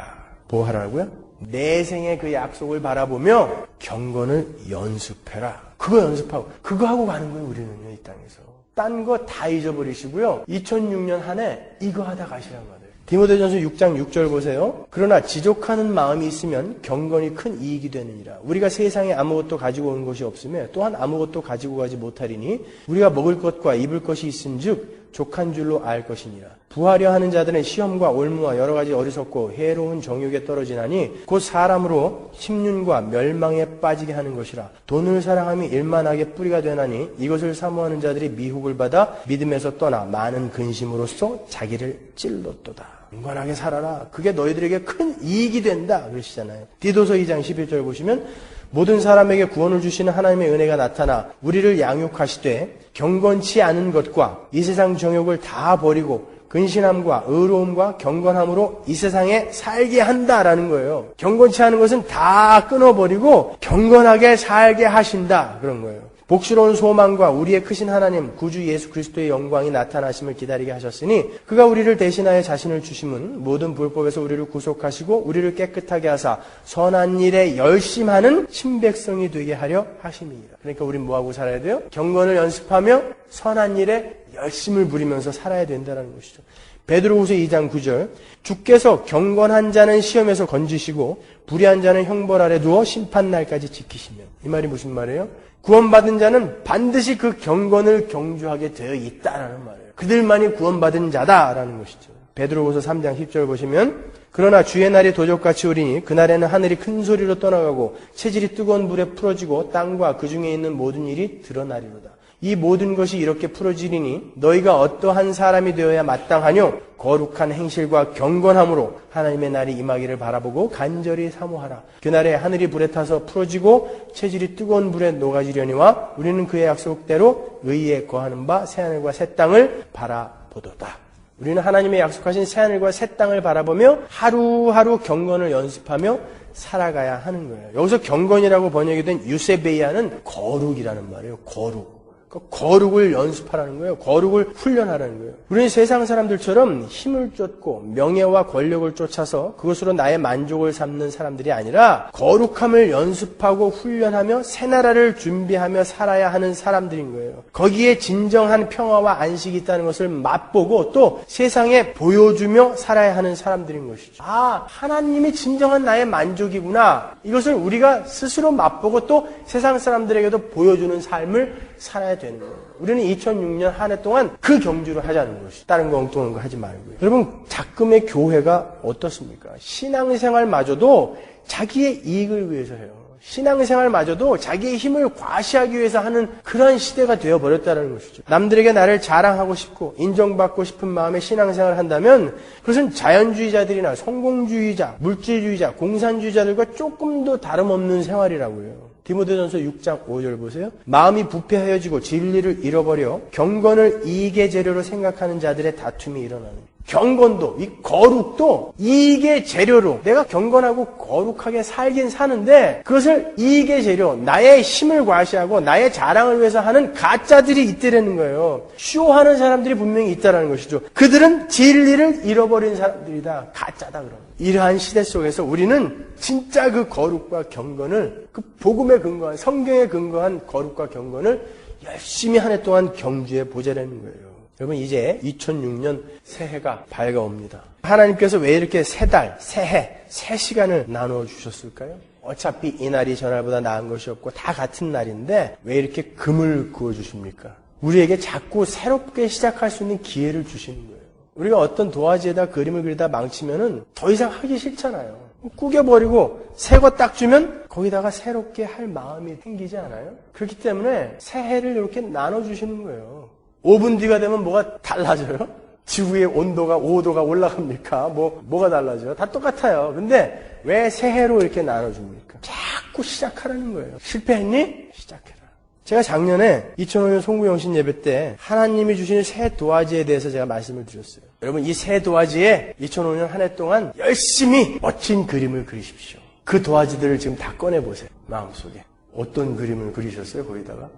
뭐 하라고요? 내생의 그 약속을 바라보며 경건을 연습해라. 그거 연습하고 그거 하고 가는 거예요. 우리는요, 이 땅에서. 딴 거 다 잊어버리시고요. 2006년 한 해 이거 하다 가시란 말이에요. 디모데전서 6장 6절 보세요. 그러나 지족하는 마음이 있으면 경건이 큰 이익이 되느니라. 우리가 세상에 아무것도 가지고 온 것이 없으며 또한 아무것도 가지고 가지 못하리니 우리가 먹을 것과 입을 것이 있은즉 족한 줄로 알 것이니라. 부하려 하는 자들은 시험과 올무와 여러 가지 어리석고 해로운 정욕에 떨어지나니 곧 사람으로 심륜과 멸망에 빠지게 하는 것이라. 돈을 사랑함이 일만하게 뿌리가 되나니 이것을 사모하는 자들이 미혹을 받아 믿음에서 떠나 많은 근심으로써 자기를 찔렀도다. 경건하게 살아라. 그게 너희들에게 큰 이익이 된다. 그러시잖아요. 디도서 2장 11절 보시면 모든 사람에게 구원을 주시는 하나님의 은혜가 나타나 우리를 양육하시되 경건치 않은 것과 이 세상 정욕을 다 버리고 근신함과 의로움과 경건함으로 이 세상에 살게 한다라는 거예요. 경건치 않은 것은 다 끊어버리고 경건하게 살게 하신다. 그런 거예요. 복스러운 소망과 우리의 크신 하나님 구주 예수 그리스도의 영광이 나타나심을 기다리게 하셨으니 그가 우리를 대신하여 자신을 주심은 모든 불법에서 우리를 구속하시고 우리를 깨끗하게 하사 선한 일에 열심하는 신백성이 되게 하려 하심이니라. 그러니까 우린 뭐하고 살아야 돼요? 경건을 연습하며 선한 일에 열심을 부리면서 살아야 된다는 것이죠. 베드로후서 2장 9절 주께서 경건한 자는 시험에서 건지시고 불의한 자는 형벌 아래 두어 심판날까지 지키시며. 이 말이 무슨 말이에요? 구원받은 자는 반드시 그 경건을 경주하게 되어 있다라는 말이에요. 그들만이 구원받은 자다라는 것이죠. 베드로후서 3장 10절 보시면 그러나 주의 날이 도적같이 오리니 그날에는 하늘이 큰 소리로 떠나가고 체질이 뜨거운 불에 풀어지고 땅과 그 중에 있는 모든 일이 드러나리로다. 이 모든 것이 이렇게 풀어지리니 너희가 어떠한 사람이 되어야 마땅하뇨? 거룩한 행실과 경건함으로 하나님의 날이 임하기를 바라보고 간절히 사모하라. 그날에 하늘이 불에 타서 풀어지고 체질이 뜨거운 불에 녹아지려니와 우리는 그의 약속대로 의에 거하는 바 새하늘과 새 땅을 바라보도다. 우리는 하나님의 약속하신 새하늘과 새 땅을 바라보며 하루하루 경건을 연습하며 살아가야 하는 거예요. 여기서 경건이라고 번역이 된 유세베이아는 거룩이라는 말이에요. 거룩. 거룩을 연습하라는 거예요. 거룩을 훈련하라는 거예요. 우리는 세상 사람들처럼 힘을 쫓고 명예와 권력을 쫓아서 그것으로 나의 만족을 삼는 사람들이 아니라 거룩함을 연습하고 훈련하며 새 나라를 준비하며 살아야 하는 사람들인 거예요. 거기에 진정한 평화와 안식이 있다는 것을 맛보고 또 세상에 보여주며 살아야 하는 사람들인 것이죠. 아, 하나님이 진정한 나의 만족이구나. 이것을 우리가 스스로 맛보고 또 세상 사람들에게도 보여주는 삶을 살아야 되는 거예요. 우리는 2006년 한 해 동안 그 경주를 하자는 것이 다른 거 엉뚱한 거 하지 말고요. 여러분 작금의 교회가 어떻습니까? 신앙생활마저도 자기의 이익을 위해서 해요. 신앙생활마저도 자기의 힘을 과시하기 위해서 하는 그런 시대가 되어버렸다는 것이죠. 남들에게 나를 자랑하고 싶고 인정받고 싶은 마음에 신앙생활을 한다면 그것은 자연주의자들이나 성공주의자, 물질주의자, 공산주의자들과 조금도 다름없는 생활이라고요. 디모데전서 6장 5절 보세요. 마음이 부패하여지고 진리를 잃어버려 경건을 이익의 재료로 생각하는 자들의 다툼이 일어나는. 경건도, 이 거룩도 이익의 재료로 내가 경건하고 거룩하게 살긴 사는데 그것을 이익의 재료, 나의 힘을 과시하고 나의 자랑을 위해서 하는 가짜들이 있다라는 거예요. 쇼하는 사람들이 분명히 있다라는 것이죠. 그들은 진리를 잃어버린 사람들이다. 가짜다 그럼. 이러한 시대 속에서 우리는 진짜 그 거룩과 경건을 그 복음에 근거한 성경에 근거한 거룩과 경건을 열심히 한 해 동안 경주해 보자라는 거예요. 여러분 이제 2006년 새해가 밝아옵니다. 하나님께서 왜 이렇게 새 달, 새해, 새 시간을 나누어 주셨을까요? 어차피 이 날이 저날보다 나은 것이 없고 다 같은 날인데 왜 이렇게 금을 그어 주십니까? 우리에게 자꾸 새롭게 시작할 수 있는 기회를 주시는 거예요. 우리가 어떤 도화지에다 그림을 그리다 망치면은 더 이상 하기 싫잖아요. 꾸겨버리고 새 거 딱 주면 거기다가 새롭게 할 마음이 생기지 않아요? 그렇기 때문에 새해를 이렇게 나눠주시는 거예요. 5분 뒤가 되면 뭐가 달라져요? 지구의 온도가 5도가 올라갑니까? 뭐가 달라져요? 다 똑같아요. 근데 왜 새해로 이렇게 나눠줍니까? 자꾸 시작하라는 거예요. 실패했니? 시작해라. 제가 작년에 2005년 송구영신 예배 때 하나님이 주시는 새 도화지에 대해서 제가 말씀을 드렸어요. 여러분 이 새 도화지에 2005년 한 해 동안 열심히 멋진 그림을 그리십시오. 그 도화지들을 지금 다 꺼내보세요. 마음속에. 어떤 그림을 그리셨어요? 거기다가?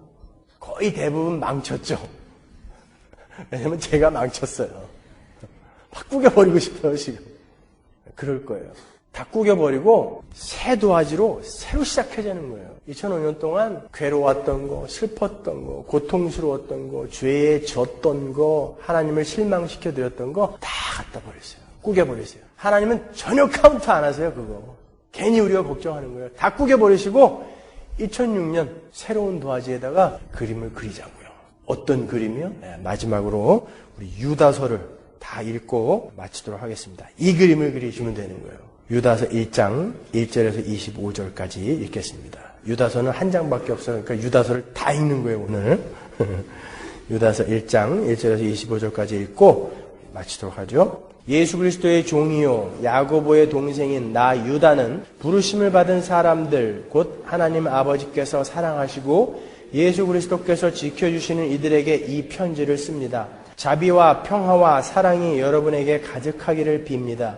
거의 대부분 망쳤죠. 왜냐면 제가 망쳤어요. 막 구겨버리고 싶어요, 지금. 그럴 거예요. 다 구겨버리고 새 도화지로 새로 시작하자는 거예요. 2005년 동안 괴로웠던 거, 슬펐던 거, 고통스러웠던 거, 죄에 졌던 거, 하나님을 실망시켜드렸던 거 다 갖다 버렸어요. 꾸겨버리세요. 하나님은 전혀 카운트 안 하세요, 그거. 괜히 우리가 걱정하는 거예요. 다 꾸겨버리시고 2006년 새로운 도화지에다가 그림을 그리자고요. 어떤 그림이요? 네, 마지막으로 우리 유다서를 다 읽고 마치도록 하겠습니다. 이 그림을 그리시면 되는 거예요. 유다서 1장 1절에서 25절까지 읽겠습니다. 유다서는 한 장밖에 없어요. 그러니까 유다서를 다 읽는 거예요, 오늘. 유다서 1장 1절에서 25절까지 읽고 마치도록 하죠. 예수 그리스도의 종이요 야고보의 동생인 나 유다는 부르심을 받은 사람들 곧 하나님 아버지께서 사랑하시고 예수 그리스도께서 지켜주시는 이들에게 이 편지를 씁니다. 자비와 평화와 사랑이 여러분에게 가득하기를 빕니다.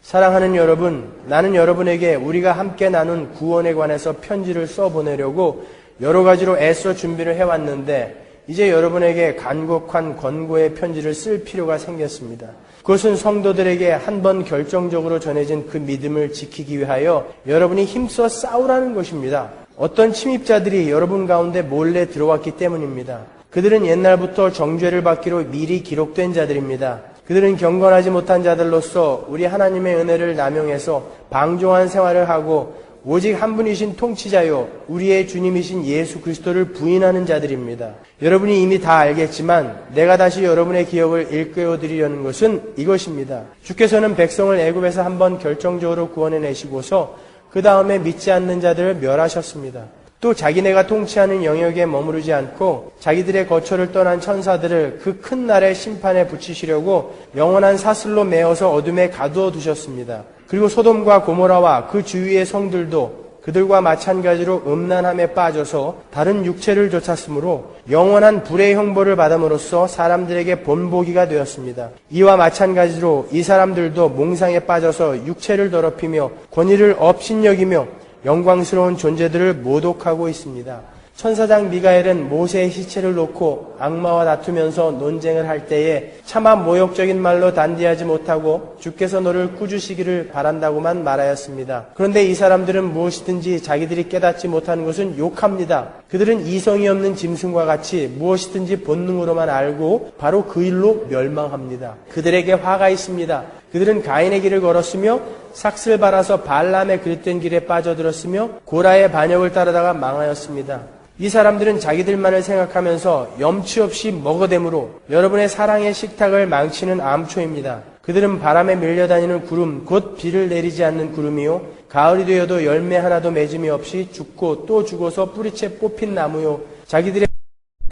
사랑하는 여러분, 나는 여러분에게 우리가 함께 나눈 구원에 관해서 편지를 써보내려고 여러 가지로 애써 준비를 해왔는데 이제 여러분에게 간곡한 권고의 편지를 쓸 필요가 생겼습니다. 그것은 성도들에게 한 번 결정적으로 전해진 그 믿음을 지키기 위하여 여러분이 힘써 싸우라는 것입니다. 어떤 침입자들이 여러분 가운데 몰래 들어왔기 때문입니다. 그들은 옛날부터 정죄를 받기로 미리 기록된 자들입니다. 그들은 경건하지 못한 자들로서 우리 하나님의 은혜를 남용해서 방종한 생활을 하고 오직 한 분이신 통치자요 우리의 주님이신 예수 그리스도를 부인하는 자들입니다. 여러분이 이미 다 알겠지만 내가 다시 여러분의 기억을 일깨워드리려는 것은 이것입니다. 주께서는 백성을 애굽에서 한번 결정적으로 구원해내시고서 그 다음에 믿지 않는 자들을 멸하셨습니다. 또 자기네가 통치하는 영역에 머무르지 않고 자기들의 거처를 떠난 천사들을 그 큰 날의 심판에 붙이시려고 영원한 사슬로 메어서 어둠에 가두어 두셨습니다. 그리고 소돔과 고모라와 그 주위의 성들도 그들과 마찬가지로 음란함에 빠져서 다른 육체를 좇았으므로 영원한 불의 형벌을 받음으로써 사람들에게 본보기가 되었습니다. 이와 마찬가지로 이 사람들도 몽상에 빠져서 육체를 더럽히며 권위를 업신여기며 영광스러운 존재들을 모독하고 있습니다. 천사장 미가엘은 모세의 시체를 놓고 악마와 다투면서 논쟁을 할 때에 차마 모욕적인 말로 단디하지 못하고 주께서 너를 꾸주시기를 바란다고만 말하였습니다. 그런데 이 사람들은 무엇이든지 자기들이 깨닫지 못하는 것은 욕합니다. 그들은 이성이 없는 짐승과 같이 무엇이든지 본능으로만 알고 바로 그 일로 멸망합니다. 그들에게 화가 있습니다. 그들은 가인의 길을 걸었으며 삭슬 발아서 발람의 그릇된 길에 빠져들었으며 고라의 반역을 따르다가 망하였습니다. 이 사람들은 자기들만을 생각하면서 염치 없이 먹어대므로 여러분의 사랑의 식탁을 망치는 암초입니다. 그들은 바람에 밀려다니는 구름, 곧 비를 내리지 않는 구름이요 가을이 되어도 열매 하나도 맺음이 없이 죽고 또 죽어서 뿌리채 뽑힌 나무요 자기들의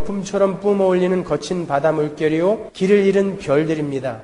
품처럼 뿜어올리는 거친 바다 물결이요 길을 잃은 별들입니다.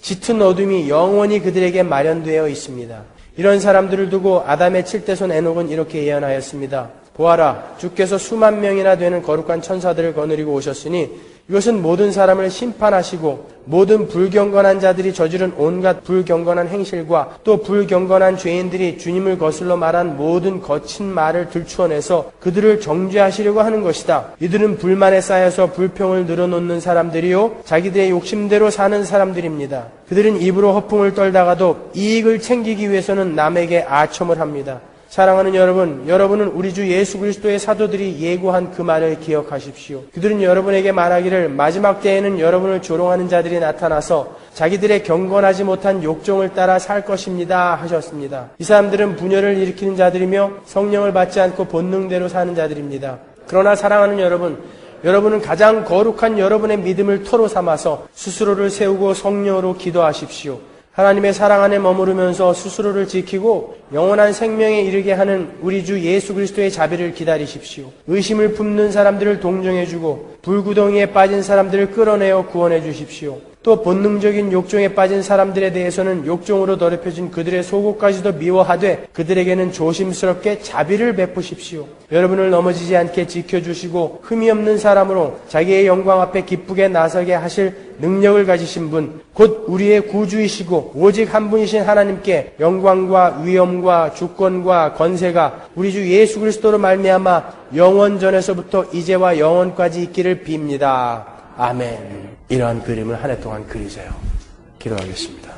짙은 어둠이 영원히 그들에게 마련되어 있습니다. 이런 사람들을 두고 아담의 7대손 에녹은 이렇게 예언하였습니다. 보아라, 주께서 수만 명이나 되는 거룩한 천사들을 거느리고 오셨으니 이것은 모든 사람을 심판하시고 모든 불경건한 자들이 저지른 온갖 불경건한 행실과 또 불경건한 죄인들이 주님을 거슬러 말한 모든 거친 말을 들추어내서 그들을 정죄하시려고 하는 것이다. 이들은 불만에 쌓여서 불평을 늘어놓는 사람들이요 자기들의 욕심대로 사는 사람들입니다. 그들은 입으로 허풍을 떨다가도 이익을 챙기기 위해서는 남에게 아첨을 합니다. 사랑하는 여러분, 여러분은 우리 주 예수 그리스도의 사도들이 예고한 그 말을 기억하십시오. 그들은 여러분에게 말하기를 마지막 때에는 여러분을 조롱하는 자들이 나타나서 자기들의 경건하지 못한 욕종을 따라 살 것입니다 하셨습니다. 이 사람들은 분열을 일으키는 자들이며 성령을 받지 않고 본능대로 사는 자들입니다. 그러나 사랑하는 여러분, 여러분은 가장 거룩한 여러분의 믿음을 토로 삼아서 스스로를 세우고 성령으로 기도하십시오. 하나님의 사랑 안에 머무르면서 스스로를 지키고 영원한 생명에 이르게 하는 우리 주 예수 그리스도의 자비를 기다리십시오. 의심을 품는 사람들을 동정해주고 불구덩이에 빠진 사람들을 끌어내어 구원해 주십시오. 또 본능적인 욕종에 빠진 사람들에 대해서는 욕종으로 더럽혀진 그들의 속옷까지도 미워하되 그들에게는 조심스럽게 자비를 베푸십시오. 여러분을 넘어지지 않게 지켜주시고 흠이 없는 사람으로 자기의 영광 앞에 기쁘게 나서게 하실 능력을 가지신 분, 곧 우리의 구주이시고 오직 한 분이신 하나님께 영광과 위엄과 주권과 권세가 우리 주 예수 그리스도로 말미암아 영원전에서부터 이제와 영원까지 있기를 빕니다. 아멘. 이러한 그림을 한 해 동안 그리세요. 기도하겠습니다.